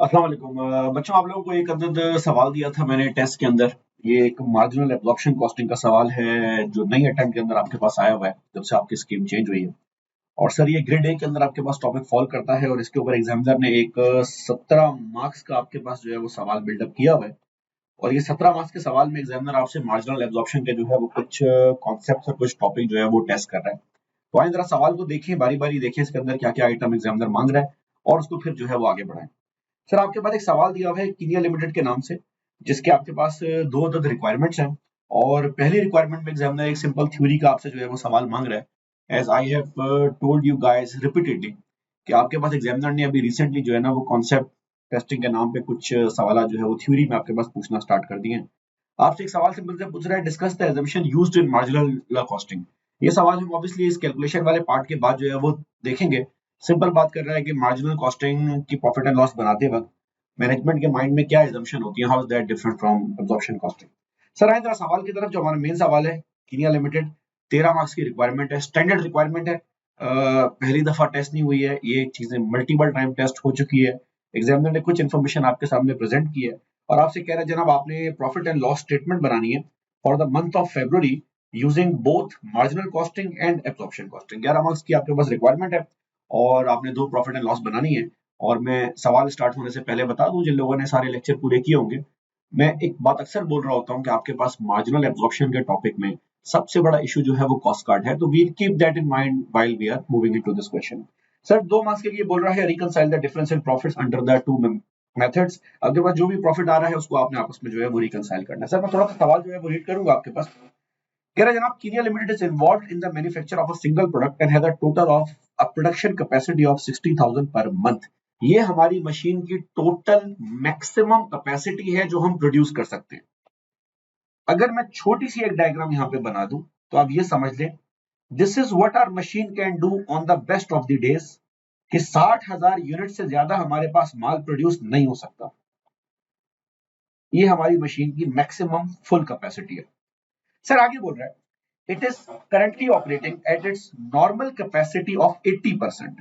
अस्सलाम वालेकुम बच्चों, आप लोगों को एक अदद सवाल दिया था मैंने टेस्ट के अंदर। ये एक मार्जिनल एब्जॉर्प्शन कॉस्टिंग का सवाल है जो नई अटेम्प्ट के अंदर आपके पास आया हुआ है जब से आपकी स्कीम चेंज हुई है। और सर ये ग्रेड ए के अंदर आपके पास टॉपिक फॉल करता है और इसके ऊपर एग्जामिनर ने एक 17 मार्क्स का आपके पास जो है वो सवाल बिल्डअप किया हुआ है। और ये 17 मार्क्स के सवाल में एग्जामिनर आपसे मार्जिनल एब्जॉर्प्शन के जो है वो कुछ कॉन्सेप्ट और कुछ टॉपिक जो है वो टेस्ट कर रहा है। तो आइए जरा सवाल को देखिए, बारी बारी देखिए इसके अंदर क्या क्या आइटम एग्जामिनर मांग रहा है और उसको फिर जो है वो आगे बढ़ाएं। सर आपके पास एक सवाल दिया हुआ है कीनिया लिमिटेड के नाम से, जिसके आपके पास दो अदद रिक्वायरमेंट्स हैं। और पहली रिक्वायरमेंट में एग्जामिनर एक सिंपल थ्योरी का आपसे जो है वो सवाल मांग रहा है। As I have told you guys repeatedly कि आपके पास एग्जामिनर ने अभी रिसेंटली जो है ना वो कॉन्सेप्ट टेस्टिंग के नाम पे कुछ सवाल जो है वो थ्योरी में आपके पास पूछना स्टार्ट कर दिए हैं। आपसे एक सवाल सिंपल से पूछ रहा है, discuss the assumption used in marginal costing. ये सवाल हम ऑब्वियसली इस कैलकुलेशन वाले पार्ट के बाद जो है वो देखेंगे। सिंपल बात कर रहा है कि मार्जिनल कॉस्टिंग की प्रॉफिट एंड लॉस बनाते वक्त मैनेजमेंट के माइंड में क्या एजम्पशन होती है, how is that different from absorption costing. Sir आए जरा सवाल की तरफ, जो हमारा मेन सवाल है। कीनिया लिमिटेड 13 मार्क्स की रिक्वायरमेंट है, स्टैंडर्ड रिक्वायरमेंट है। पहली दफा टेस्ट नहीं हुई है, ये चीजें मल्टीपल टाइम टेस्ट हो चुकी है। एग्जामिनर ने कुछ इन्फॉर्मेशन आपके सामने प्रेजेंट की है और आपसे कह रहा है जनाब आपने प्रॉफिट एंड लॉस स्टेटमेंट बनानी है for the month of February using both marginal costing and absorption costing. 11 marks की आपके पास रिक्वायरमेंट है और आपने दो प्रॉफिट एंड लॉस बनानी है। और मैं सवाल स्टार्ट होने से पहले बता दूं, जिन लोगों ने सारे लेक्चर पूरे किए होंगे, मैं एक बात अक्सर बोल रहा होता हूँ कि आपके पास मार्जिनल एब्जॉर्प्शन के टॉपिक में सबसे बड़ा इशू जो है वो कॉस्ट कार्ड है। तो we keep that in mind while we are moving into this question. Sir 2 marks के लिए बोल रहा है reconcile the difference in profits under the two methods. आपके पास जो भी प्रॉफिट आ रहा है उसको आपने आपस में जो है वो रिकंसाइल करना है। सर मैं थोड़ा सा सवाल जो है वो रीड करूंगा आपके पास। कह रहा है जनाब Kenya limited is involve in the manufacture of a single product and has a total of a production capacity of 60,000 per month. ये हमारी मशीन की टोटल मैक्सिमम कैपेसिटी है जो हम प्रोड्यूस कर सकते हैं। अगर मैं छोटी सी एक डायग्राम यहां पे बना दूं तो आप ये समझ लें, this is what our machine can do on the best of the days. कि 60,000 यूनिट से ज्यादा हमारे पास माल प्रोड्यूस नहीं हो सकता। ये हमारी मशीन की मैक्सिमम फुल कैपेसिटी है। सर आगे बोल रहा है, it is currently operating at its normal capacity of 80%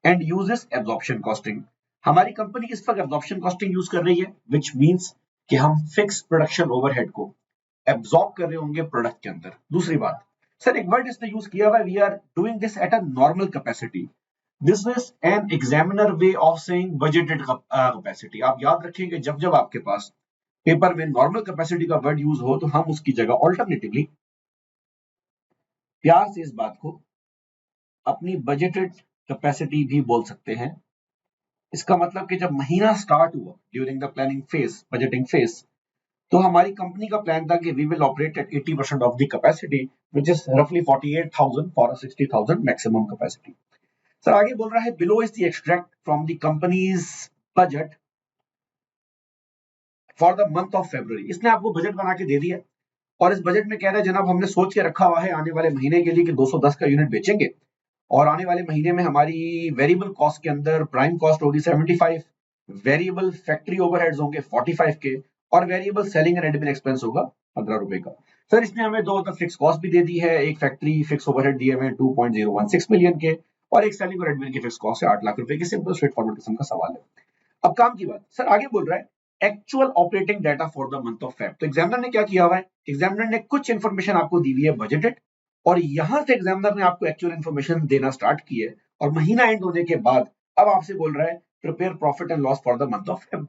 and uses absorption costing. हमारी कंपनी इस वक्त एब्जॉर्प्शन कॉस्टिंग यूज कर रही है, विच मींस कि हम फिक्स प्रोडक्शन ओवरहेड को एब्जॉर्ब कर रहे होंगे प्रोडक्ट के अंदर। दूसरी बात, सर एक वर्ड इसने यूज किया हुआ है, we are doing this at a normal capacity. This is an examiner way of saying budgeted capacity. आप याद रखेंगे जब जब आपके पास पेपर में नॉर्मल कैपेसिटी का वर्ड यूज हो तो हम उसकी जगह ऑल्टरनेटिवली प्यार से इस बात को अपनी बजटेड कैपेसिटी भी बोल सकते हैं। इसका मतलब कि जब महीना स्टार्ट हुआ during the planning phase, budgeting phase, तो हमारी कंपनी का प्लान था कि we will operate at 80% of the capacity, which is रफली 48,000 for a 60,000 maximum capacity. Sir आगे बोल रहा है, below is the extract from the company's budget for the month of February. इसने आपको बजट बना के दे दिया और इस बजट में कह रहा है जनाब हमने सोच के रखा हुआ है आने वाले महीने के लिए कि 210 का यूनिट बेचेंगे और आने वाले महीने में हमारी वेरिएबल कॉस्ट के अंदर प्राइम कॉस्ट होगी 75, वेरिएबल फैक्ट्री ओवरहेड्स होंगे 45 के और variable selling and admin expense होगा 15 रुपए का। सर इसने हमें दो फिक्स कॉस्ट भी दे दी है, एक फैक्ट्री फिक्स ओवरहेड दिए हुए 2.016 मिलियन के और एक सेलिंग और एडमिन की फिक्स कॉस्ट है 8 लाख रुपए की। सिंपल स्ट्रेट फॉरवर्ड किस्म का सवाल है। अब काम की बात, सर आगे बोल रहा है actual operating data for the month of Feb. तो एग्जामिनर ने क्या किया हुआ है, एग्जामिनर ने कुछ इंफॉर्मेशन आपको दी हुई है बजटेड और यहां से एग्जामिनर ने आपको एक्चुअल इंफॉर्मेशन देना स्टार्ट की है और महीना एंड होने के बाद अब आपसे बोल रहा है prepare profit and loss for the month of Feb.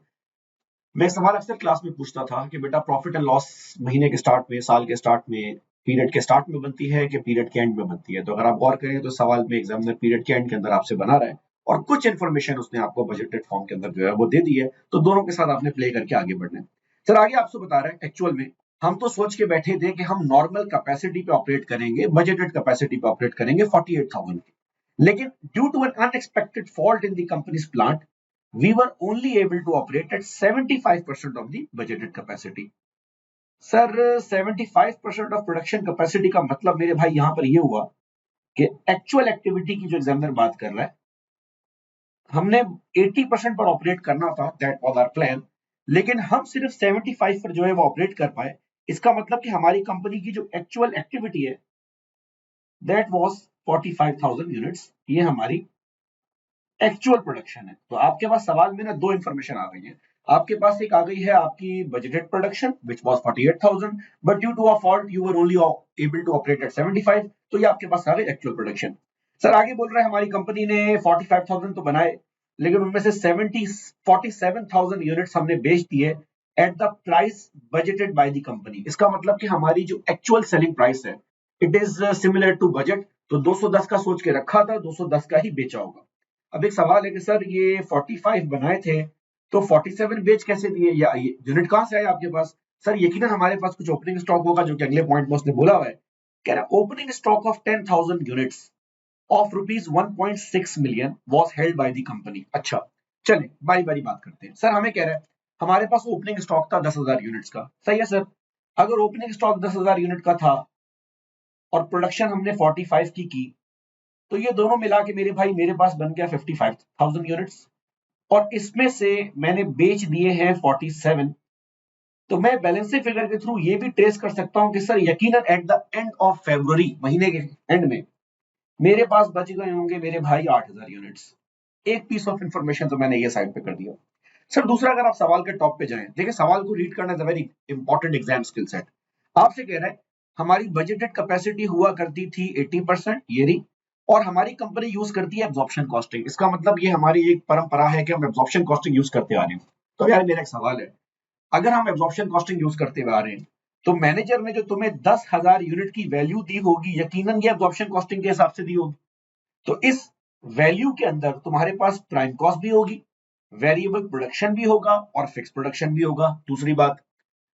मैं सवाल अक्सर क्लास में पूछता था कि बेटा प्रॉफिट एंड लॉस महीने के स्टार्ट में, साल के स्टार्ट में, पीरियड के स्टार्ट में बनती है कि पीरियड के एंड में बनती है। तो अगर आप गौर करें तो सवाल में एग्जामिनर पीरियड के एंड के अंदर आपसे बना रहा है और कुछ इन्फॉर्मेशन उसने आपको बजटेड फॉर्म के अंदर जो है वो दे दी है। तो दोनों के साथ आपने प्ले करके आगे बढ़ना है। सर आगे आपसे बता रहा है, एक्चुअल में हम तो सोच के बैठे थे कि हम नॉर्मल कैपेसिटी पे ऑपरेट करेंगे, बजटेड कैपेसिटी पे ऑपरेट करेंगे 48,000 की, लेकिन due to an unexpected fault in the company's plant we were only able to operate at 75% of the budgeted capacity. Sir 75% of production capacity का मतलब मेरे भाई यहां पर यह हुआ कि एक्चुअल एक्टिविटी की जो एग्जामिनर बात कर रहा है, हमने 80% पर ऑपरेट करना था, दैट वाज आवर प्लान, लेकिन हम सिर्फ 75 पर जो है वो ऑपरेट कर पाए। इसका मतलब कि हमारी कंपनी की जो एक्चुअल एक्टिविटी है दैट वाज 45,000 यूनिट्स। ये हमारी एक्चुअल प्रोडक्शन है। तो आपके पास सवाल में ना दो इंफॉर्मेशन आ गई है। आपके पास एक आ गई है आपकी budgeted production which was 48,000 but due to a fault you were only able to operate at 75। तो ये आपके पास आ गई एक्चुअल प्रोडक्शन। सर आगे बोल रहे हैं हमारी कंपनी ने 45,000 तो बनाए, लेकिन उनमें से 47,000 यूनिट्स हमने बेच दिए at the price budgeted by the company. इसका मतलब कि हमारी जो एक्चुअल सेलिंग प्राइस है it is similar to budget. तो 210 का सोच के रखा था, 210 का ही बेचा होगा। अब एक सवाल है कि सर ये 45 बनाए थे तो 47 बेच कैसे दिए, या ये यूनिट कहां से आए आपके पास? सर यकीनन हमारे पास कुछ ओपनिंग स्टॉक होगा, जो कि अगले पॉइंट में उसने बोला हुआ है। कह रहा opening stock of 10,000 units of rupees 1.6 million was held by the company. अच्छा, चले बारी बारी बात करते हैं। सर हमें कह रहा है हमारे पास ओपनिंग स्टॉक था 10,000 यूनिट्स का, सही है सर। अगर ओपनिंग स्टॉक 10,000 यूनिट का था और प्रोडक्शन हमने 45 की, तो ये दोनों मिला के मेरे भाई मेरे पास बन गया 55,000 यूनिट्स, और इसमें से मैंने बेच दिए हैं 47। तो मैं बैलेंसिंग फिगर के थ्रू ये भी ट्रेस कर सकता हूं कि सर यकीनन at the end of February, महीने के एंड में, मेरे पास बच गए होंगे मेरे भाई 8,000 यूनिट्स। एक पीस ऑफ इंफॉर्मेशन तो मैंने ये साइड पे कर दिया। सर दूसरा, अगर आप सवाल के टॉप पे जाएं, देखिए सवाल को रीड करना is a very important exam skill set. आपसे कह रहा है हमारी बजटेड कैपेसिटी हुआ करती थी 80%, ये रही, और हमारी कंपनी यूज करती है एब्जॉर्प्शन कॉस्टिंग। इसका मतलब ये हमारी एक परंपरा है कि हम एब्जॉर्प्शन कॉस्टिंग यूज करते आ रहे हैं। तो यार मेरा एक सवाल है, अगर हम एब्जॉर्प्शन कॉस्टिंग यूज करते हुए आ रहे हैं, तो मैनेजर ने जो तुम्हें 10,000 यूनिट की वैल्यू दी होगी, यकीनन ये एब्जॉर्प्शन कॉस्टिंग के हिसाब से दी होगी। तो इस वैल्यू के अंदर तुम्हारे पास प्राइम कॉस्ट भी होगी, वेरिएबल प्रोडक्शन भी होगा और फिक्स प्रोडक्शन भी होगा। दूसरी बात,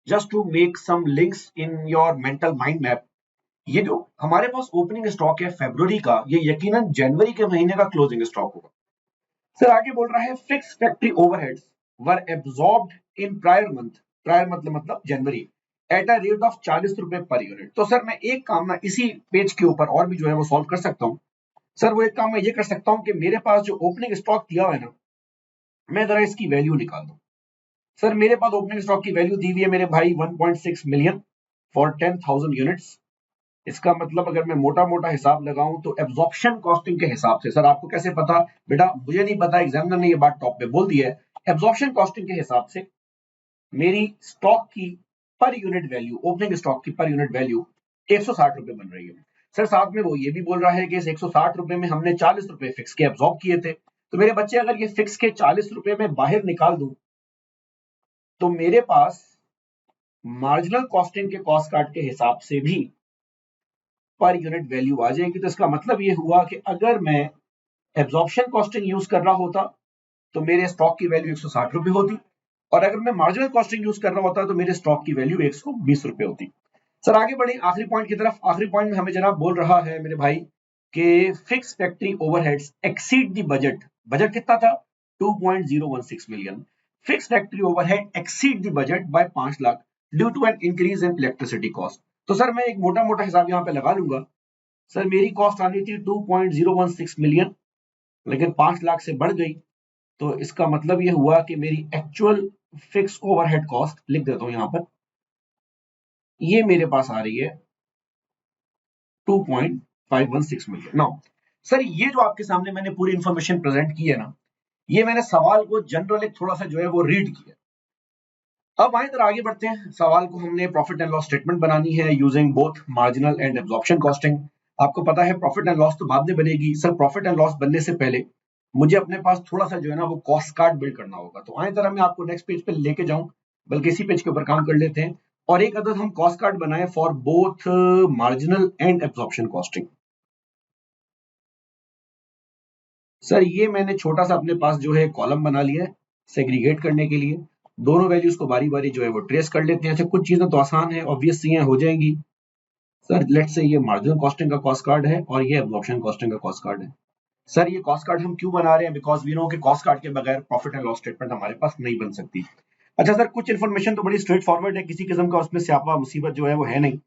just to make some links in your mental mind map, ये जो हमारे पास ओपनिंग स्टॉक है फरवरी का, ये यकीनन जनवरी के महीने का क्लोजिंग स्टॉक होगा। सर आगे बोल रहा है फिक्स फैक्ट्री ओवरहेड्स वर एब्सॉर्ब्ड इन प्रायर मंथ, प्रायर मतलब जनवरी, एट अ रेट ऑफ 40 रुपए पर यूनिट। तो सर मैं एक काम ना इसी पेज के ऊपर और भी जो है वो सॉल्व कर सकता हूँ। सर वो एक काम मैं ये कर सकता हूँ कि मेरे पास जो ओपनिंग स्टॉक दिया हुआ है ना, मैं जरा इसकी वैल्यू निकाल दूं। सर मेरे पास ओपनिंग स्टॉक की वैल्यू दी हुई है मेरे भाई 1.6 मिलियन फॉर 10,000 यूनिट्स। इसका मतलब अगर मैं मोटा मोटा हिसाब लगाऊं तो एब्जॉर्प्शन कॉस्टिंग के हिसाब से, सर आपको कैसे पता? बेटा मुझे नहीं पता, एग्जामिनर ने ये बात टॉप पे बोल दी है। एब्जॉर्प्शन कॉस्टिंग के हिसाब से मेरी स्टॉक की per unit value, opening stock की पर यूनिट वैल्यू 160 रुपए बन रही है। सर साथ में वो ये भी बोल रहा है कि इस 160 रुपए में हमने 40 रुपए फिक्स के एब्जॉर्ब किए थे। तो मेरे बच्चे अगर ये फिक्स के 40 रुपए में बाहर निकाल दूं, तो मेरे पास मार्जिनल कॉस्टिंग के कॉस्ट कार्ड के हिसाब से भी पर यूनिट वैल्यू आ जाएगी। तो इसका मतलब ये हुआ कि अगर मैं एब्जॉर्प्शन कॉस्टिंग यूज कर रहा होता तो मेरे स्टॉक की वैल्यू 160 रुपए होती, और अगर मैं मार्जिनल कॉस्टिंग यूज कर रहा होता तो मेरे स्टॉक की वैल्यू 120 रुपए होती। सर आगे बढ़े आखिरी पॉइंट की तरफ। आखिरी पॉइंट में हमें जनाब बोल रहा है मेरे भाई कि fix factory overheads exceed the budget. Budget कितना था? 2.016 million. Fix factory overhead exceed the budget by 5 lakh due to an increase in electricity cost. तो सर मैं एक मोटा मोटा हिसाब यहाँ पे लगा लूंगा। सर मेरी कॉस्ट आनी थी 2.016 मिलियन, लेकिन 5 लाख से बढ़ गई। तो इसका मतलब ये हुआ कि मेरी एक्चुअल फिक्स ओवरहेड कॉस्ट, लिख देता हूं यहां पर, ये मेरे पास आ रही है 2.516 मिलियन। नाउ सर ये जो आपके सामने मैंने पूरी इंफॉर्मेशन प्रेजेंट की है ना, ये मैंने सवाल को जनरल एक थोड़ा सा जो है वो रीड किया। अब आए आगे बढ़ते हैं। सवाल को हमने प्रॉफिट एंड लॉस स्टेटमेंट बनानी है using both marginal and absorption costing. आपको पता है प्रॉफिट एंड लॉस तो बाद में बनेगी। सर प्रॉफिट एंड लॉस बनने से पहले मुझे अपने पास थोड़ा सा जो है ना वो कॉस्ट कार्ड बिल्ड करना होगा। तो आए तरह मैं आपको नेक्स्ट पेज पे लेके जाऊं, बल्कि इसी पेज के ऊपर काम कर लेते हैं, और एक अदद हम कॉस्ट कार्ड बनाए for both marginal and absorption costing. Sir ये मैंने छोटा सा अपने पास जो है कॉलम बना लिया है सेग्रीगेट करने के लिए। दोनों वैल्यूज को बारी बारी जो है वो ट्रेस कर लेते हैं। अच्छा कुछ चीजें तो आसान है, ऑब्वियस चीजें हो जाएंगी। सर लेट्स से ये मार्जिनल कॉस्टिंग का कॉस्ट कार्ड है और ये एब्जॉर्प्शन कॉस्टिंग का कॉस्ट कार्ड है। सर ये कॉस्ट कार्ड हम क्यों बना रहे हैं? बिकॉज वी नो कि कॉस्ट कार्ड के बगैर प्रॉफिट एंड लॉस स्टेटमेंट हमारे पास नहीं बन सकती। अच्छा सर कुछ इन्फॉर्मेशन तो बड़ी स्ट्रेट फॉरवर्ड है, किसी किस्म का उसमें स्यापा मुसीबत जो है वो है नहीं।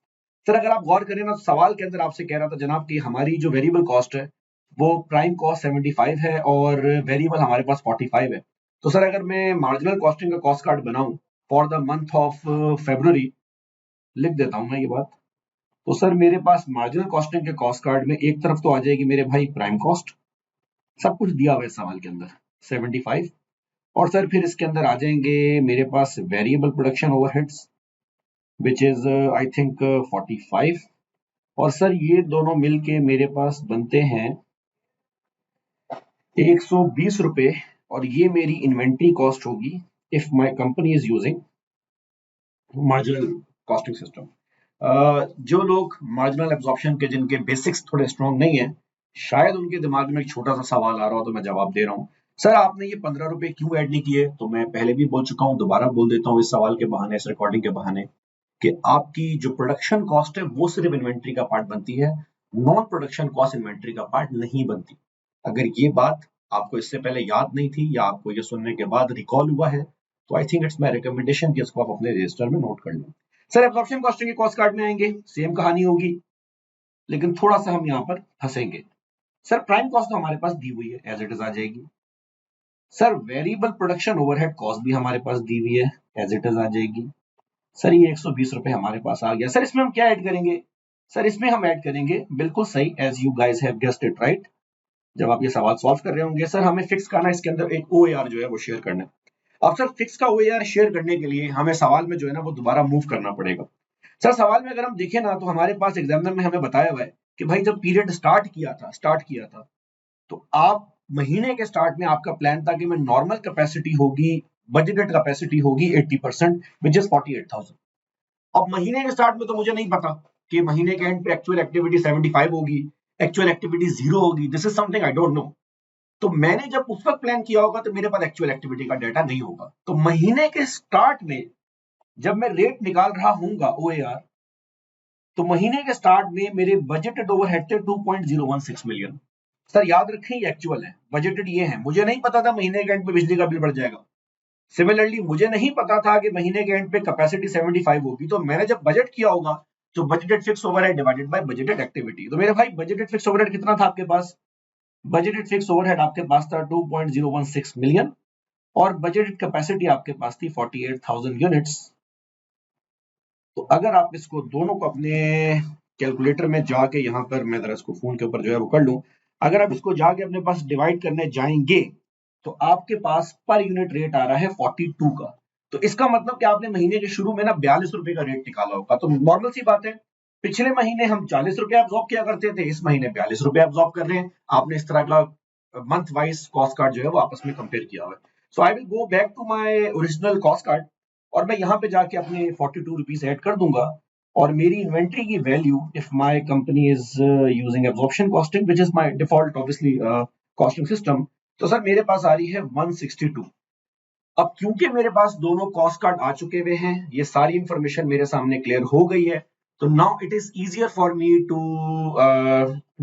सर अगर आप गौर करें ना, तो सवाल के अंदर आपसे कह रहा था जनाब कि हमारी जो वेरिएबल कॉस्ट है वो प्राइम कॉस्ट 75 है और वेरिएबल हमारे पास 45 है। तो सर अगर मैं मार्जिनल कॉस्टिंग का कॉस्ट कार्ड बनाऊं for the month of February, लिख देता हूं मैं ये बात। तो सर मेरे पास मार्जिनल कॉस्टिंग के कॉस्ट कार्ड में एक तरफ तो आ जाएगी मेरे भाई प्राइम कॉस्ट, सब कुछ दिया हुआ है सवाल के अंदर 75। और सर फिर इसके अंदर आ जाएंगे मेरे पास variable production overheads which is I think 45। और सर ये दोनों मिलके मेरे पास बनते हैं 120 रुपए। और ये मेरी इन्वेंट्री कॉस्ट होगी if my company is using marginal costing system. जो लोग मार्जिनल एब्जॉर्प्शन के जिनके बेसिक्स थोड़े स्ट्रॉन्ग नहीं है, शायद उनके दिमाग में एक छोटा सा सवाल आ रहा हो, तो मैं जवाब दे रहा हूँ। सर आपने ये 15 रुपए क्यों ऐड नहीं किए? तो मैं पहले भी बोल चुका हूँ, दोबारा बोल देता हूँ इस सवाल के बहाने, इस रिकॉर्डिंग के बहाने, कि आपकी जो प्रोडक्शन कॉस्ट है वो सिर्फ इन्वेंट्री का पार्ट बनती है, नॉन प्रोडक्शन कॉस्ट इन्वेंट्री का पार्ट नहीं बनती। अगर ये बात आपको इससे पहले याद नहीं थी या आपको ये सुनने के बाद रिकॉल हुआ है, तो I think it's my recommendation कि इसको आप अपने रजिस्टर में नोट कर लें। सर एब्जॉर्प्शन कॉस्टिंग के कॉस्ट कार्ड में आएंगे, सेम कहानी होगी, लेकिन थोड़ा सा हम यहाँ पर फंसेंगे। सर प्राइम कॉस्ट तो हमारे पास दी हुई है, एज इट इज आ जाएगी। Sir variable production overhead cost भी हमारे पास दी हुई है, एज इट इज आ जाएगी। सर ये 120 रुपए हमारे पास आ गया। सर इसमें हम क्या ऐड करेंगे? सर इसमें हम ऐड करेंगे, बिल्कुल सही, as you guys have guessed it right, जब आप ये सवाल सॉल्व कर रहे होंगे, सर हमें फिक्स करना, इसके अंदर एक ओएआर जो है वो शेयर करना है। अब सर फिक्स का ओएआर शेयर करने के लिए हमें सवाल में जो है ना वो दोबारा मूव करना पड़ेगा। सर सवाल में अगर हम देखें ना, तो हमारे पास एग्जामिनर में हमें बताया हुआ है कि भाई जब पीरियड स्टार्ट किया था तो आप महीने के स्टार्ट में आपका प्लान था कि मैं नॉर्मल कैपेसिटी होगी, बजटेड कैपेसिटी होगी 80% विच इज 48,000। अब महीने के स्टार्ट में तो मुझे नहीं पता कि महीने के एंड पे एक्चुअल एक्टिविटी 75 होगी, एक्चुअल एक्टिविटी 0 होगी, this is something I don't know. तो मैंने जब उस वक्त प्लान किया होगा तो मेरे पास एक्चुअल एक्टिविटी का डाटा नहीं होगा। तो महीने के स्टार्ट में जब मैं रेट निकाल रहा हूंगा ओएआर, तो महीने के स्टार्ट में मेरे बजटेड ओवरहेड थे 2.016 मिलियन। सर याद रखें ये एक्चुअल है, बजटेड ये है। मुझे नहीं पता था महीने के एंड पे बिजली का बिल बढ़ जाएगा। सिमिलरली मुझे नहीं पता था कि महीने के एंड पे कैपेसिटी 75 होगी। तो मैंने जब बजट किया होगा तो budgeted fix overhead divided by budgeted activity. तो मेरे भाई बजटेड फिक्स ओवरहेड कितना था आपके पास? बजटेड फिक्स ओवरहेड आपके पास था 2.016 मिलियन और बजटेड कैपेसिटी आपके पास थी 48,000 यूनिट्स। तो अगर आप इसको दोनों को अपने कैलकुलेटर में जाके, यहाँ पर मैं जरा इसको फोन के ऊपर जो है वो कर लूं, अगर आप इसको जाके अपने पास डिवाइड करने जाएंगे तो आपके पास पर यूनिट रेट आ रहा है 42 का। तो इसका मतलब कि आपने महीने के शुरू में ना 42 रुपए का रेट निकाला होगा। तो नॉर्मल सी बात है, पिछले महीने हम 40 रुपए एब्जॉर्ब किया करते थे, इस महीने 42 रुपए एब्जॉर्ब कर रहे हैं। आपने इस तरह का मंथ वाइज कॉस्ट कार्ड जो है वो आपस में कंपेयर किया हुआ है। So I will go back to my original cost card और मैं यहाँ पे जाके अपने 42 रुपीज ऐड कर दूंगा और मेरी इन्वेंट्री की value, if my company is using absorption costing which is my default obviously costing system, तो सर मेरे पास आ रही है 162। अब क्योंकि मेरे पास दोनों कॉस्ट कार्ड आ चुके हुए हैं, ये सारी इंफॉर्मेशन मेरे सामने क्लियर हो गई है, तो now it is easier for me to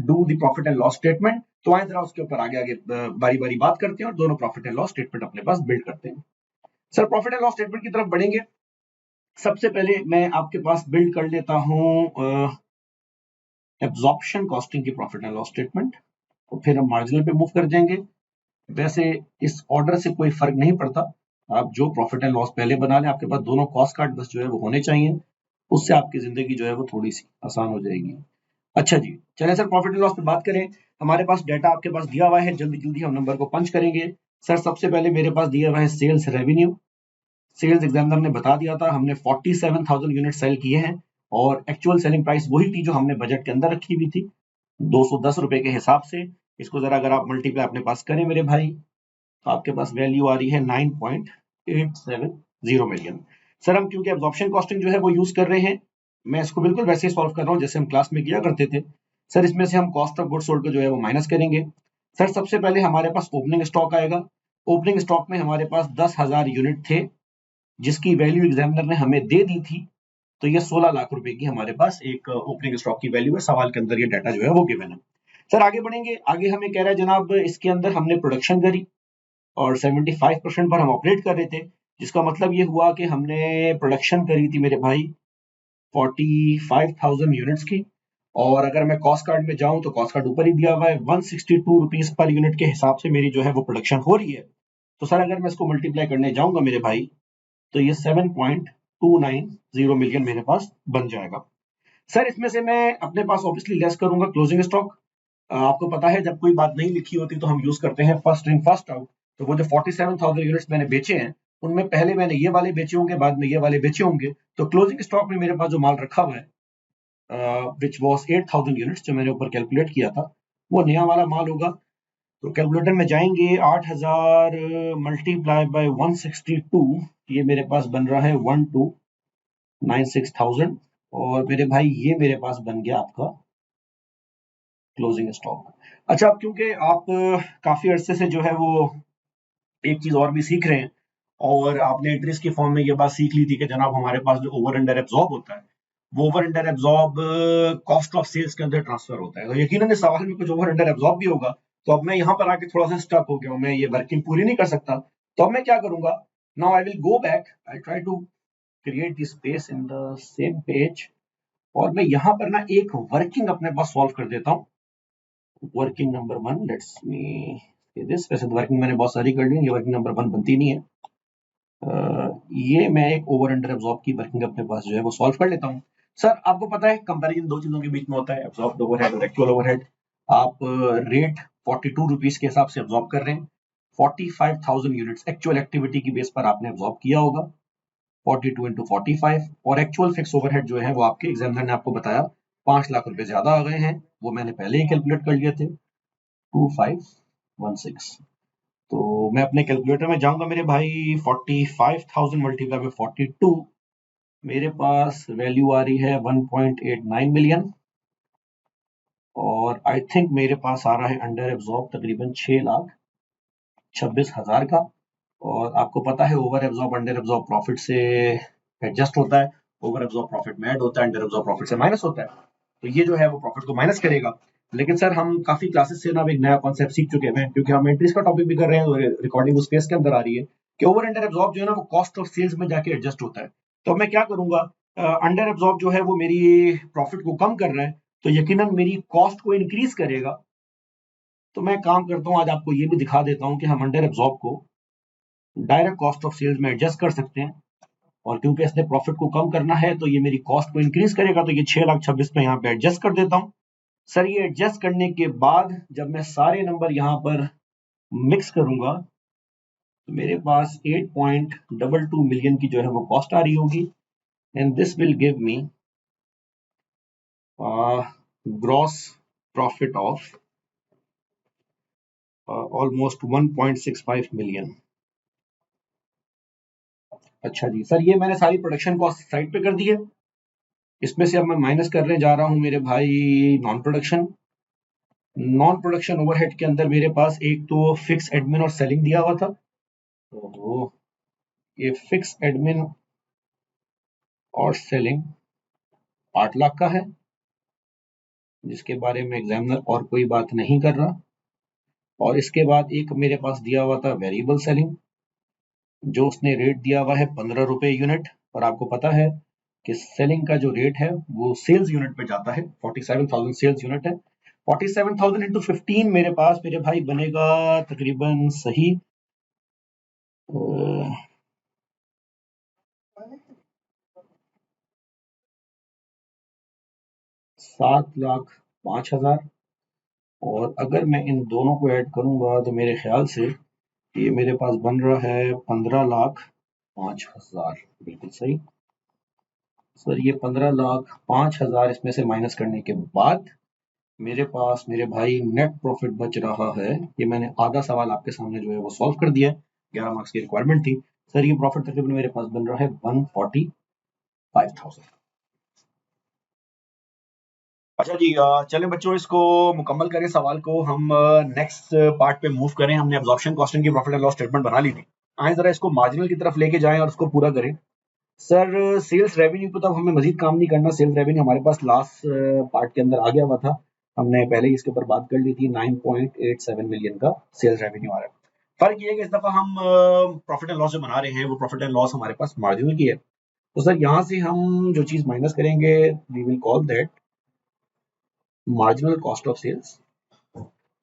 do the profit and loss statement. तो आए जरा उसके ऊपर आगे आगे बारी बारी बात करते हैं और दोनों प्रॉफिट एंड लॉस स्टेटमेंट अपने पास बिल्ड करते हैं। Sir profit and loss statement की तरफ बढ़ेंगे। सबसे पहले मैं आपके पास बिल्ड कर लेता हूं एब्जॉर्प्शन कॉस्टिंग की प्रॉफिट एंड लॉस स्टेटमेंट, तो फिर हम मार्जिनल पे मूव कर जाएंगे। वैसे इस ऑर्डर से कोई फर्क नहीं पड़ता, आप जो प्रॉफिट एंड लॉस पहले बना लें, आपके पास दोनों कॉस्ट कार्ड बस जो है वो होने चाहिए, उससे आपकी जिंदगी जो है वो थोड़ी सी आसान हो जाएगी। अच्छा जी, चलें सर प्रॉफिट एंड लॉस पे बात करें। हमारे पास डाटा आपके पास दिया हुआ है, जल्दी जल्दी हम नंबर को पंच करेंगे। सर सबसे पहले मेरे पास दिया हुआ है सेल्स रेवेन्यू। सेल्स एग्जामिनर ने बता दिया था, हमने 47,000 यूनिट सेल किए हैं और एक्चुअल सेलिंग प्राइस वही थी जो हमने बजट के अंदर रखी हुई थी, 210 रुपए के हिसाब से। इसको जरा अगर आप मल्टीप्लाई अपने पास करें मेरे भाई, तो आपके पास वैल्यू आ रही है 9.870 मिलियन। सर हम क्योंकि एब्जॉर्प्शन कॉस्टिंग जो है वो यूज कर रहे हैं, मैं इसको बिल्कुल वैसे ही सॉल्व कर रहा हूँ जैसे हम क्लास में किया करते थे। सर इसमें से हम कॉस्ट ऑफ गुड्स सोल्ड को जो है वो माइनस करेंगे। सर सबसे पहले हमारे पास ओपनिंग स्टॉक आएगा। ओपनिंग स्टॉक में हमारे पास 10,000 यूनिट थे जिसकी वैल्यू एग्जामिनर ने हमें दे दी थी, तो ये 16 लाख रुपए की हमारे पास एक ओपनिंग स्टॉक की वैल्यू है। सवाल के अंदर ये डाटा जो है वो गिवन है। सर आगे बढ़ेंगे, आगे हमें कह रहा है जनाब इसके अंदर हमने प्रोडक्शन करी और 75% पर हम ऑपरेट कर रहे थे, जिसका मतलब ये हुआ कि हमने प्रोडक्शन करी थी मेरे भाई 45,000 यूनिट्स की। और अगर मैं कॉस्ट कार्ड में जाऊं तो कॉस्ट कार्ड ऊपर ही दिया हुआ है, 162 रुपीज पर यूनिट के हिसाब से मेरी जो है वो प्रोडक्शन हो रही है। तो सर अगर मैं इसको मल्टीप्लाई करने जाऊंगा मेरे भाई, तो ये 7.290 मिलियन मेरे पास बन जाएगा। सर इसमें से मैं अपने पास ऑब्वियसली लेस करूंगा क्लोजिंग स्टॉक। आपको पता है जब कोई बात नहीं लिखी होती तो हम यूज करते हैं फर्स्ट इन फर्स्ट आउट। तो वो जो 47,000 यूनिट्स मैंने बेचे हैं उनमें पहले मैंने ये वाले बेचे होंगे, बाद में ये वाले बेचे होंगे। तो क्लोजिंग स्टॉक में मेरे पास जो माल रखा हुआ है विच वॉज 8,000 यूनिट्स, जो मैंने ऊपर कैलकुलेट किया था, वो नया वाला माल होगा। तो कैलकुलेटर में जाएंगे, 8,000 मल्टीप्लाई बाय 162, ये मेरे पास बन रहा है 1296,000। और मेरे भाई ये मेरे पास बन गया आपका क्लोजिंग स्टॉक। अच्छा, अब क्योंकि आप काफी अरसे से जो है वो एक चीज और भी सीख रहे हैं, और आपने एंट्रीज के फॉर्म में ये बात सीख ली थी कि जनाब हमारे पास जो ओवर अंडर एब्जॉर्ब होता है, वो over under absorb cost of sales के अंदर ट्रांसफर होता है। तो यकीनन इस सवाल में कुछ ओवर अंडर एब्जॉर्ब भी होगा। तो अब मैं यहाँ पर आके थोड़ा सा स्टक हो गया हूँ, मैं ये वर्किंग पूरी नहीं कर सकता। तो अब मैं क्या करूंगा, now I will go back, I try to create the space in the same page, और मैं यहाँ पर ना एक वर्किंग अपने पास सॉल्व कर देता हूँ। Working number 1, let's me this. वैसे तो वर्किंग मैंने बहुत सारी कर ली, ये वर्किंग नंबर 1 बनती नहीं है। ये मैं एक ओवर अंडर एब्जॉर्ब की वर्किंग अपने पास जो है वो सॉल्व कर लेता हूँ। सर आपको पता है कंपैरिजन दो चीजों के बीच में होता है, एब्जॉर्ब्ड ओवरहेड और एक्चुअल ओवरहेड। आप रेट 42 रुपीस के हिसाब से एब्जॉर्ब कर रहे हैं, 45,000 यूनिट्स एक्चुअल एक्टिविटी की बेस पर आपने एब्जॉर्ब किया होगा, 42 इंटू 45। और एक्चुअल फिक्स ओवरहेड जो है वो आपके एग्जामिनर ने आपको बताया 5 लाख रुपए ज्यादा आ गए हैं, वो मैंने पहले ही कैलकुलेट कर लिए थे, 2516। तो मैं अपने कैलकुलेटर में जाऊंगा मेरे भाई, 45,000 मल्टीप्लाई बाय 42, मेरे पास वैल्यू आ रही है 1.89 मिलियन। और आई थिंक मेरे पास आ रहा है अंडर एब्जॉर्ब तकरीबन 6,26,000 का। और आपको पता है over absorb under absorb profit से एडजस्ट होता है, ओवर एब्जॉर्ब प्रॉफिट में ऐड होता है, अंडर एब्जॉर्ब प्रॉफिट से माइनस होता है। तो ये जो है वो प्रॉफिट को माइनस करेगा। लेकिन सर हम काफी क्लासेस से ना एक नया कॉन्सेप्ट सीख चुके हैं, क्योंकि हम एंट्रीज का टॉपिक भी कर रहे हैं, तो रिकॉर्डिंग उस स्पेस के अंदर आ रही है कि ओवर अंडर एब्जॉर्ब जो है ना वो कॉस्ट ऑफ सेल्स में जाके एडजस्ट होता है। तो मैं क्या करूंगा, अंडर एब्जॉर्ब जो है वो मेरी प्रॉफिट को कम कर रहा है, तो यकीनन मेरी कॉस्ट को इंक्रीज करेगा। तो मैं काम करता हूँ, आज आपको ये भी दिखा देता हूँ कि हम अंडर एब्जॉर्ब को डायरेक्ट कॉस्ट ऑफ सेल्स में एडजस्ट कर सकते हैं। और क्योंकि इसने प्रॉफिट को कम करना है तो ये मेरी कॉस्ट को इंक्रीज करेगा, तो ये 6,26,000 पे यहाँ पे एडजस्ट कर देता हूँ। सर ये एडजस्ट करने के बाद जब मैं सारे नंबर यहाँ पर मिक्स करूंगा तो मेरे पास 8.22 मिलियन की जो है वो कॉस्ट आ रही होगी, and this will give me gross profit of almost 1.65 million. अच्छा जी सर, ये मैंने सारी प्रोडक्शन कॉस्ट साइड पे कर दी है। इसमें से अब मैं माइनस करने जा रहा हूँ मेरे भाई non production. Non production overhead के अंदर मेरे पास एक तो फिक्स एडमिन और सेलिंग दिया हुआ था। तो ये फिक्स एडमिन और सेलिंग 8 लाख का है, जिसके बारे में एग्जामिनर और कोई बात नहीं कर रहा। और इसके बाद एक मेरे पास दिया हुआ था वेरिएबल सेलिंग, जो उसने रेट दिया हुआ है 15 रुपए यूनिट। और आपको पता है कि सेलिंग का जो रेट है वो सेल्स यूनिट पे जाता है, 47,000 सेल्स यूनिट है। 47,000 इंटू 15 मेरे पास मेरे भाई बनेगा तकरीबन सही 7,05,000। और अगर मैं इन दोनों को ऐड करूंगा तो मेरे ख्याल से ये मेरे पास बन रहा है 15,05,000। बिल्कुल सही सर, ये 15,05,000 इसमें से माइनस करने के बाद मेरे पास मेरे भाई नेट प्रॉफिट बच रहा है। ये मैंने आधा सवाल आपके सामने जो है वो सॉल्व कर दिया है, 11 मार्क्स की रिक्वायरमेंट थी। सर ये प्रॉफिट तकरीबन मेरे पास बन रहा है 145,000। अच्छा जी, चलें बच्चों, इसको मुकम्मल करें सवाल को, हम नेक्स्ट पार्ट पे मूव करें। हमने एब्जॉर्प्शन कॉस्टिंग की प्रॉफिट एंड लॉस स्टेटमेंट बना ली थी, आए जरा इसको मार्जिनल की तरफ लेके जाएं और उसको पूरा करें। सर सेल्स रेवेन्यू पे तो अब हमें मजीद काम नहीं करना, सेल्स रेवेन्यू हमारे पास लास्ट पार्ट के अंदर आ गया हुआ था, हमने पहले ही इसके ऊपर बात कर ली थी। 9.87 मिलियन का सेल्स रेवेन्यू आ रहा है। फर्क ये है कि इस दफा हम प्रॉफिट एंड लॉस जो बना रहे हैं वो प्रॉफिट एंड लॉस हमारे पास मार्जिनल की है। तो सर यहाँ से हम जो चीज माइनस करेंगे we will call that marginal cost of sales.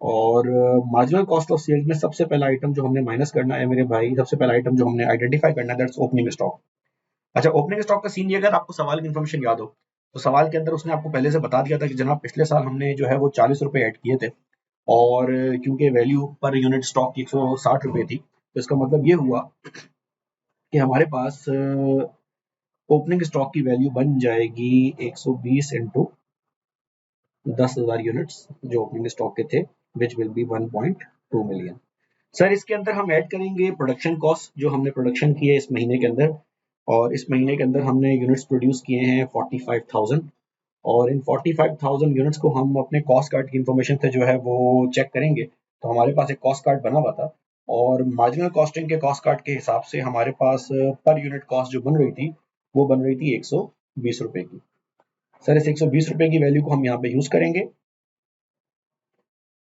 और मार्जिनल कॉस्ट ऑफ सेल्स में सबसे पहला आइटम जो हमने माइनस करना है मेरे भाई, सबसे पहला आइटम जो हमने आइडेंटिफाई करना है दैट्स ओपनिंग स्टॉक। अच्छा, ओपनिंग स्टॉक का सीन ये, अगर आपको सवाल की इन्फॉर्मेशन याद हो तो सवाल के अंदर उसने आपको पहले से बता दिया था कि जनाब पिछले साल हमने जो है वो 40 रुपए ऐड किए थे, और क्योंकि वैल्यू पर यूनिट स्टॉक की 160 रुपये थी, तो इसका मतलब ये हुआ कि हमारे पास ओपनिंग स्टॉक की वैल्यू बन जाएगी 120 इंटू 10,000 यूनिट्स जो ओपनिंग स्टॉक के थे, which will be 1.2 million. Sir इसके अंदर हम ऐड करेंगे प्रोडक्शन कॉस्ट जो हमने प्रोडक्शन की है इस महीने के अंदर, और इस महीने के अंदर हमने यूनिट्स प्रोड्यूस किए हैं 45,000, और इन 45,000 यूनिट्स को हम अपने कॉस्ट कार्ड की इंफॉर्मेशन से जो है वो चेक करेंगे, तो हमारे पास एक कॉस्ट कार्ड बना हुआ था, और मार्जिनल कॉस्टिंग के कॉस्ट कार्ड के हिसाब से हमारे पास पर यूनिट कॉस्ट जो बन रही थी वो बन रही थी 120 रुपए की। सर इस 120 रुपए की वैल्यू को हम यहाँ पे यूज करेंगे,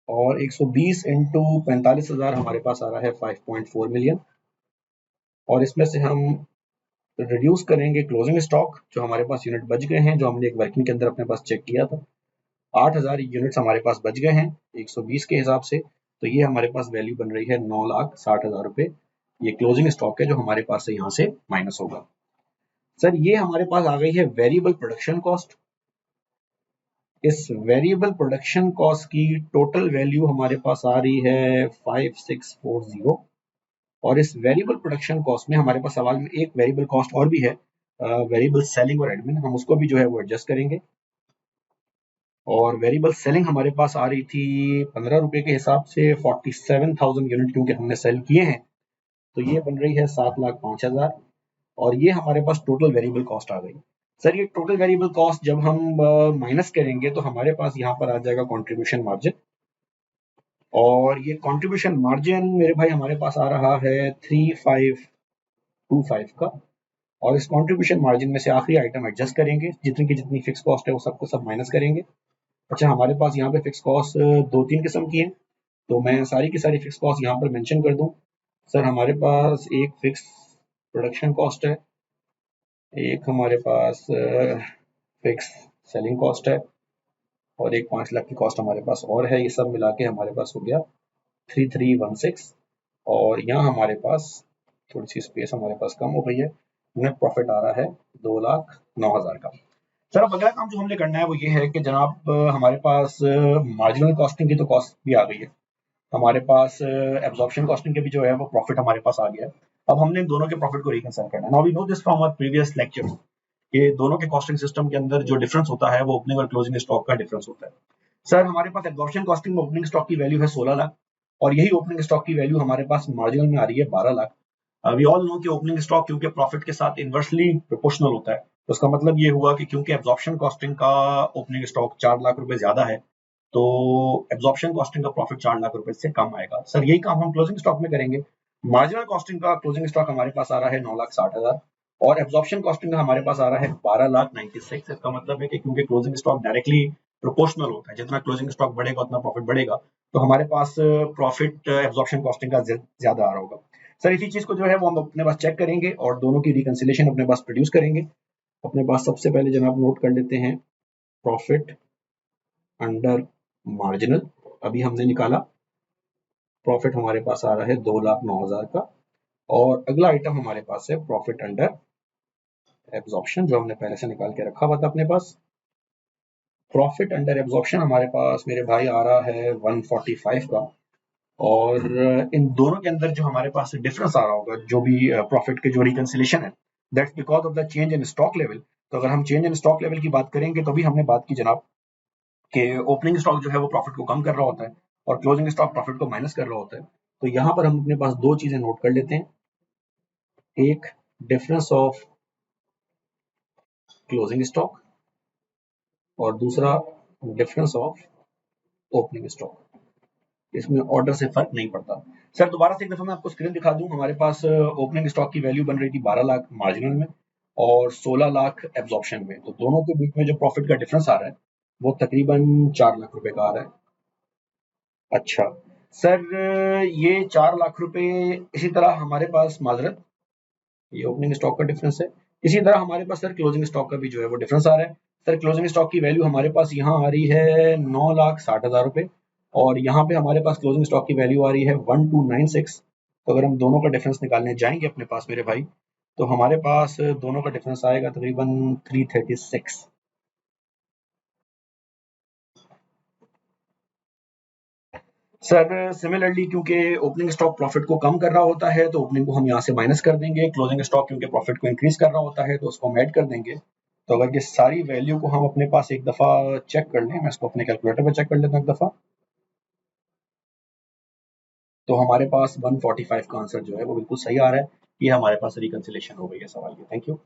और 120 इंटू 45,000 हमारे पास आ रहा है 5.4 मिलियन, और इसमें से हम रिड्यूस करेंगे क्लोजिंग स्टॉक जो हमारे पास यूनिट बच गए हैं, जो हमने एक वर्किंग के अंदर अपने पास चेक किया था, 8,000 यूनिट्स हमारे पास बच गए हैं 120 के हिसाब से, तो ये हमारे पास वैल्यू बन रही है 9,60,000 रुपए। ये क्लोजिंग स्टॉक है जो हमारे पास से यहाँ से माइनस होगा। सर ये हमारे पास आ गई है वेरिएबल प्रोडक्शन कॉस्ट। इस वेरिएबल प्रोडक्शन कॉस्ट की टोटल वैल्यू हमारे पास आ रही है 5640, और इस वेरिएबल प्रोडक्शन कॉस्ट में हमारे पास सवाल में एक वेरिएबल कॉस्ट और भी है, वेरिएबल सेलिंग और एडमिन, हम उसको भी जो है वो एडजस्ट करेंगे, और वेरिएबल सेलिंग हमारे पास आ रही थी 15 रुपए के हिसाब से 47,000 यूनिट क्योंकि हमने सेल किए हैं, तो ये बन रही है 7,05,000, और ये हमारे पास टोटल वेरिएबल कॉस्ट आ गई। सर ये टोटल वेरिएबल कॉस्ट जब हम माइनस करेंगे तो हमारे पास यहाँ पर आ जाएगा कंट्रीब्यूशन मार्जिन, और ये कंट्रीब्यूशन मार्जिन मेरे भाई हमारे पास आ रहा है 3525 का, और इस कंट्रीब्यूशन मार्जिन में से आखिरी आइटम एडजस्ट करेंगे, जितनी की जितनी फिक्स कॉस्ट है वो सबको सब माइनस करेंगे। अच्छा हमारे पास यहाँ पे फिक्स कॉस्ट दो तीन किस्म की है, तो मैं सारी की सारी फिक्स कॉस्ट यहाँ पर मेंशन कर दूं। सर हमारे पास एक फिक्स प्रोडक्शन कॉस्ट है, एक हमारे पास फिक्स सेलिंग कॉस्ट है, और एक 5 लाख की कॉस्ट हमारे पास और है, ये सब मिला के हमारे पास हो गया 3316, और यहाँ हमारे पास थोड़ी सी स्पेस हमारे पास कम हो गई है, नेट प्रॉफिट आ रहा है 2,09,000 का। सर अब अगला काम जो हमने करना है वो ये है कि जनाब हमारे पास मार्जिनल कॉस्टिंग की तो कॉस्ट भी आ गई है, हमारे पास एब्जॉर्प्शन कॉस्टिंग के भी जो है वो प्रॉफिट हमारे पास आ गया है। अब हमने इन दोनों के प्रॉफिट को रिकंसाइल करना है। Now we know this from our previous lecture, ये दोनों के कॉस्टिंग सिस्टम के अंदर जो डिफरेंस होता है वो ओपनिंग और क्लोजिंग स्टॉक का डिफरेंस होता है। सर हमारे पास एब्जॉर्प्शन कॉस्टिंग में ओपनिंग स्टॉक की वैल्यू है 16 लाख, और यही ओपनिंग स्टॉक की वैल्यू हमारे पास मार्जिनल में आ रही है 12 लाख। वी ऑल नो कि ओपनिंग स्टॉक क्योंकि प्रॉफिट के साथ इनवर्सली प्रोपोर्शनल होता है, तो उसका मतलब ये हुआ कि क्योंकि एब्जॉर्प्शन कॉस्टिंग का ओपनिंग स्टॉक 4 लाख रुपए ज्यादा है, तो एब्जॉर्प्शन कॉस्टिंग का प्रॉफिट 4 लाख रुपए से कम आएगा। सर यही काम हम क्लोजिंग स्टॉक में करेंगे। मार्जिनल कॉस्टिंग का क्लोजिंग स्टॉक हमारे पास आ रहा है 9,60,000, और एब्जॉर्प्शन कॉस्टिंग का हमारे पास आ रहा है 12,96,000। इसका मतलब है कि क्योंकि क्लोजिंग स्टॉक डायरेक्टली प्रोपोर्शनल होता है, जितना क्लोजिंग स्टॉक बढ़ेगा उतना प्रॉफिट बढ़ेगा, तो हमारे पास प्रॉफिट एब्जॉर्प्शन कॉस्टिंग का ज्यादा आ रहा होगा। सर इसी चीज को जो है वो हम अपने पास चेक करेंगे और दोनों की रिकंसिलेशन अपने पास प्रोड्यूस करेंगे। अपने पास सबसे पहले जनाब नोट कर लेते हैं प्रॉफिट अंडर मार्जिनल, अभी हमने निकाला, प्रॉफिट हमारे पास आ रहा है 2,09,000 का, और अगला आइटम हमारे पास है प्रॉफिट अंडर एब्जॉर्प्शन जो हमने पहले से निकाल के रखा हुआ था अपने पास। प्रॉफिट अंडर एब्जॉर्प्शन हमारे पास मेरे भाई आ रहा है 145 का, और इन दोनों के अंदर जो हमारे पास डिफरेंस आ रहा होगा जो भी प्रॉफिट के जो रिकंसिलेशन है, that's because of the change in stock level. तो अगर हम चेंज इन स्टॉक लेवल की बात करेंगे तो भी हमने बात की जनाब कि ओपनिंग स्टॉक जो है वो प्रॉफिट को कम कर रहा होता है और क्लोजिंग स्टॉक प्रॉफिट को माइनस कर रहा होता है। तो यहाँ पर हम अपने पास दो चीजें नोट कर लेते हैं, एक डिफरेंस ऑफ क्लोजिंग स्टॉक और दूसरा डिफरेंस ऑफ ओपनिंग स्टॉक। इसमें ऑर्डर से फर्क नहीं पड़ता। सर दोबारा से एक दफा मैं आपको स्क्रीन दिखा दूं, हमारे पास ओपनिंग स्टॉक की वैल्यू बन रही थी 12 लाख मार्जिनल में और 16 लाख एब्जॉर्प्शन में, तो दोनों के बीच में जो प्रॉफिट का डिफरेंस आ रहा है वो तकरीबन 4 लाख रुपए का आ रहा है। अच्छा सर ये 4 लाख रुपए, इसी तरह हमारे पास माजरत, ये ओपनिंग स्टॉक का डिफरेंस है, इसी तरह हमारे पास सर क्लोजिंग स्टॉक का भी जो है वो डिफरेंस आ रहा है। सर क्लोजिंग स्टॉक की वैल्यू हमारे पास यहाँ आ रही है 9,60,000 रुपए, और यहाँ पे हमारे पास क्लोजिंग स्टॉक की वैल्यू आ रही है 1,296। तो अगर हम दोनों का डिफरेंस निकालने जाएंगे अपने पास मेरे भाई, तो हमारे पास दोनों का डिफरेंस आएगा तकरीबन 336। सर सिमिलरली क्योंकि ओपनिंग स्टॉक प्रॉफिट को कम कर रहा होता है तो ओपनिंग को हम यहाँ से माइनस कर देंगे, क्लोजिंग स्टॉक क्योंकि प्रॉफिट को इंक्रीज कर रहा होता है तो उसको हम ऐड कर देंगे। तो अगर ये सारी वैल्यू को हम अपने पास एक दफ़ा चेक कर लें, मैं इसको अपने कैलकुलेटर पे चेक कर लेता हूँ एक दफ़ा, तो हमारे पास 145 का आंसर जो है वो बिल्कुल सही आ रहा है। ये हमारे पास रिकंसिलेशन हो गई है सवाल की। Thank you.